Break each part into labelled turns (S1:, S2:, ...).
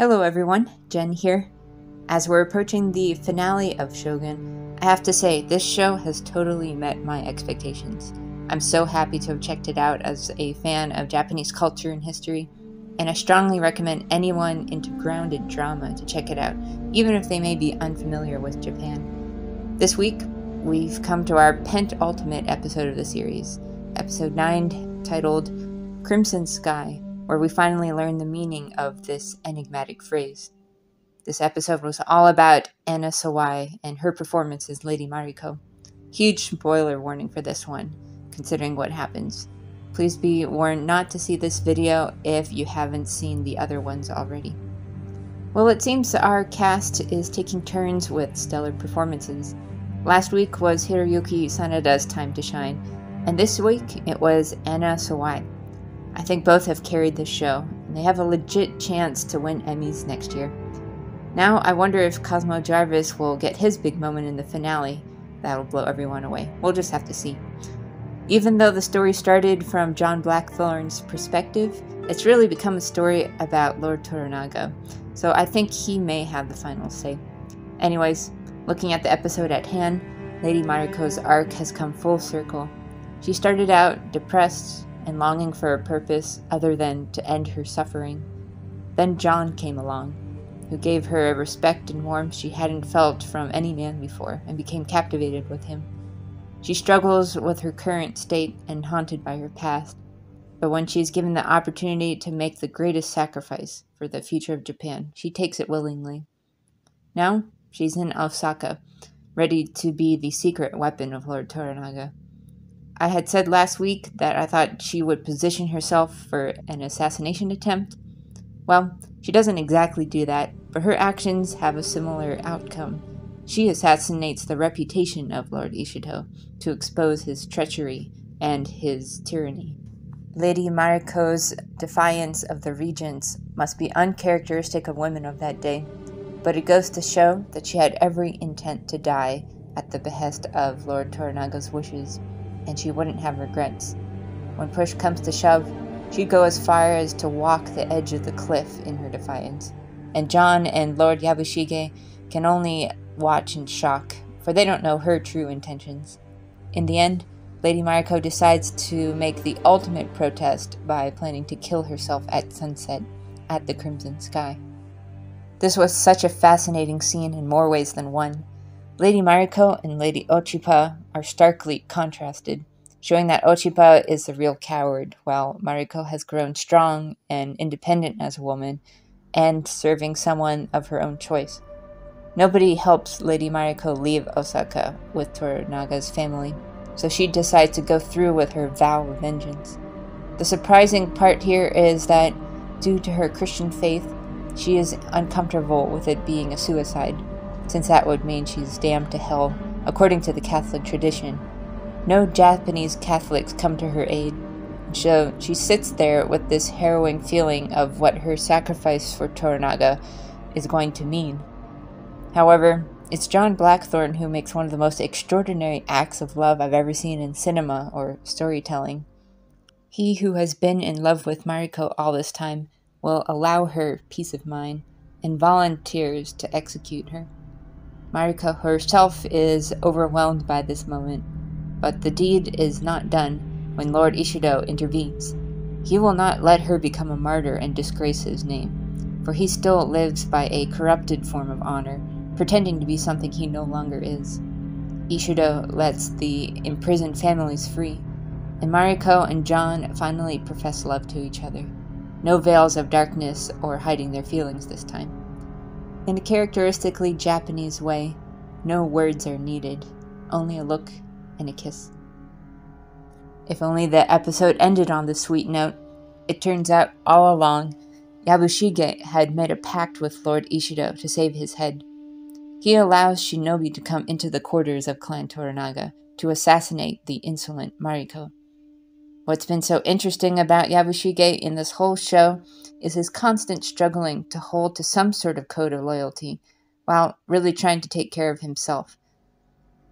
S1: Hello everyone, Jen here. As we're approaching the finale of Shogun, I have to say this show has totally met my expectations. I'm so happy to have checked it out as a fan of Japanese culture and history, and I strongly recommend anyone into grounded drama to check it out, even if they may be unfamiliar with Japan. This week, we've come to our penultimate episode of the series, episode 9, titled Crimson Sky, where we finally learn the meaning of this enigmatic phrase. This episode was all about Anna Sawai and her performance as Lady Mariko. Huge spoiler warning for this one, considering what happens. Please be warned not to see this video if you haven't seen the other ones already. Well, it seems our cast is taking turns with stellar performances. Last week was Hiroyuki Sanada's time to shine, and this week it was Anna Sawai. I think both have carried this show, and they have a legit chance to win Emmys next year. Now, I wonder if Cosmo Jarvis will get his big moment in the finale. That'll blow everyone away. We'll just have to see. Even though the story started from John Blackthorne's perspective, it's really become a story about Lord Toranaga, so I think he may have the final say. Anyways, looking at the episode at hand, Lady Mariko's arc has come full circle. She started out depressed and longing for a purpose other than to end her suffering. Then John came along, who gave her a respect and warmth she hadn't felt from any man before, and became captivated with him. She struggles with her current state and haunted by her past, but when she is given the opportunity to make the greatest sacrifice for the future of Japan, she takes it willingly. Now, she's in Osaka, ready to be the secret weapon of Lord Toranaga. I had said last week that I thought she would position herself for an assassination attempt. Well, she doesn't exactly do that, but her actions have a similar outcome. She assassinates the reputation of Lord Ishido to expose his treachery and his tyranny. Lady Mariko's defiance of the regents must be uncharacteristic of women of that day, but it goes to show that she had every intent to die at the behest of Lord Toranaga's wishes, and she wouldn't have regrets. When push comes to shove, she'd go as far as to walk the edge of the cliff in her defiance. And John and Lord Yabushige can only watch in shock, for they don't know her true intentions. In the end, Lady Mariko decides to make the ultimate protest by planning to kill herself at sunset at the Crimson Sky. This was such a fascinating scene in more ways than one. Lady Mariko and Lady Ochipa are starkly contrasted, showing that Ochipa is the real coward, while Mariko has grown strong and independent as a woman, and serving someone of her own choice. Nobody helps Lady Mariko leave Osaka with Toranaga's family, so she decides to go through with her vow of vengeance. The surprising part here is that, due to her Christian faith, she is uncomfortable with it being a suicide, since that would mean she's damned to hell, according to the Catholic tradition. No Japanese Catholics come to her aid, so she sits there with this harrowing feeling of what her sacrifice for Toranaga is going to mean. However, it's John Blackthorne who makes one of the most extraordinary acts of love I've ever seen in cinema or storytelling. He who has been in love with Mariko all this time will allow her peace of mind and volunteers to execute her. Mariko herself is overwhelmed by this moment, but the deed is not done when Lord Ishido intervenes. He will not let her become a martyr and disgrace his name, for he still lives by a corrupted form of honor, pretending to be something he no longer is. Ishido lets the imprisoned families free, and Mariko and John finally profess love to each other. No veils of darkness or hiding their feelings this time. In a characteristically Japanese way, no words are needed, only a look and a kiss. If only the episode ended on this sweet note. It turns out, all along, Yabushige had made a pact with Lord Ishido to save his head. He allows Shinobi to come into the quarters of Clan Toranaga to assassinate the insolent Mariko. What's been so interesting about Yabushige in this whole show is his constant struggling to hold to some sort of code of loyalty, while really trying to take care of himself.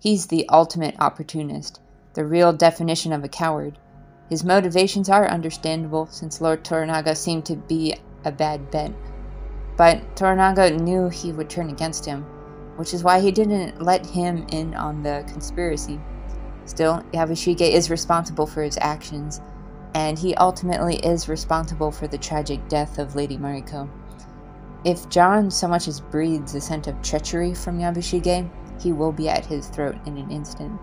S1: He's the ultimate opportunist, the real definition of a coward. His motivations are understandable, since Lord Toranaga seemed to be a bad bet. But Toranaga knew he would turn against him, which is why he didn't let him in on the conspiracy. Still, Yabushige is responsible for his actions, and he ultimately is responsible for the tragic death of Lady Mariko. If John so much as breathes a scent of treachery from Yabushige, he will be at his throat in an instant.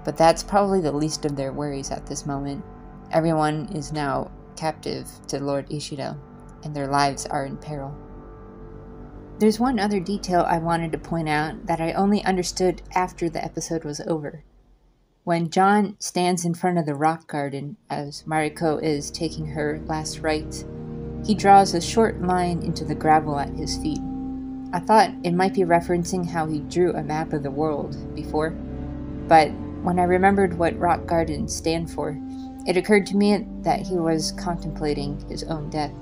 S1: But that's probably the least of their worries at this moment. Everyone is now captive to Lord Ishido, and their lives are in peril. There's one other detail I wanted to point out that I only understood after the episode was over. When John stands in front of the rock garden as Mariko is taking her last rites, he draws a short line into the gravel at his feet. I thought it might be referencing how he drew a map of the world before, but when I remembered what rock gardens stand for, it occurred to me that he was contemplating his own death.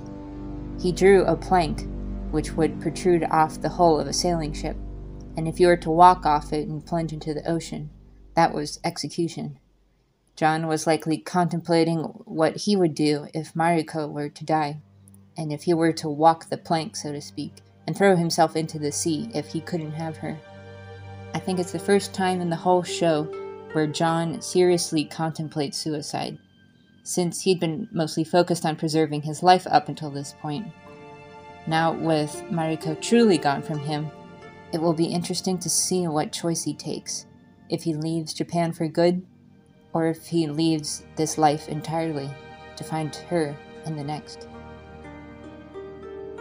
S1: He drew a plank, which would protrude off the hull of a sailing ship, and if you were to walk off it and plunge into the ocean, that was execution. John was likely contemplating what he would do if Mariko were to die, and if he were to walk the plank, so to speak, and throw himself into the sea if he couldn't have her. I think it's the first time in the whole show where John seriously contemplates suicide, since he'd been mostly focused on preserving his life up until this point. Now, with Mariko truly gone from him, it will be interesting to see what choice he takes, if he leaves Japan for good, or if he leaves this life entirely to find her in the next.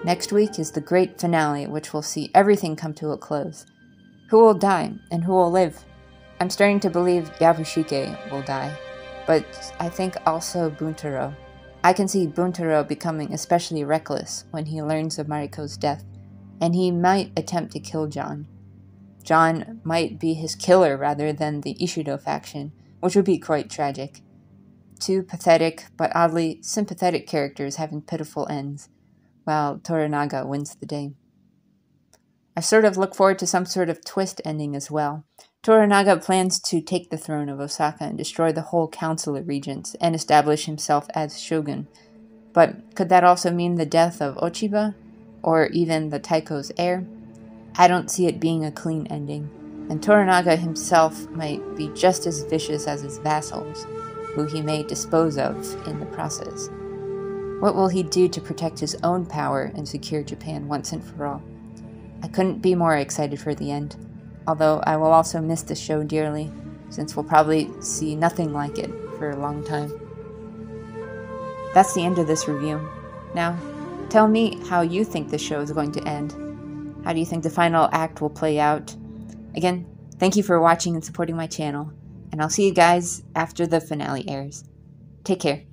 S1: Next week is the great finale, which will see everything come to a close. Who will die, and who will live? I'm starting to believe Yabushige will die, but I think also Buntaro. I can see Buntaro becoming especially reckless when he learns of Mariko's death, and he might attempt to kill John. John might be his killer rather than the Ishido faction, which would be quite tragic. Two pathetic, but oddly sympathetic characters having pitiful ends, while Toranaga wins the day. I sort of look forward to some sort of twist ending as well. Toranaga plans to take the throne of Osaka and destroy the whole Council of Regents and establish himself as Shogun. But could that also mean the death of Ochiba, or even the Taiko's heir? I don't see it being a clean ending, and Toranaga himself might be just as vicious as his vassals, who he may dispose of in the process. What will he do to protect his own power and secure Japan once and for all? I couldn't be more excited for the end, although I will also miss the show dearly, since we'll probably see nothing like it for a long time. That's the end of this review. Now, tell me how you think the show is going to end. How do you think the final act will play out? Again, thank you for watching and supporting my channel, and I'll see you guys after the finale airs. Take care.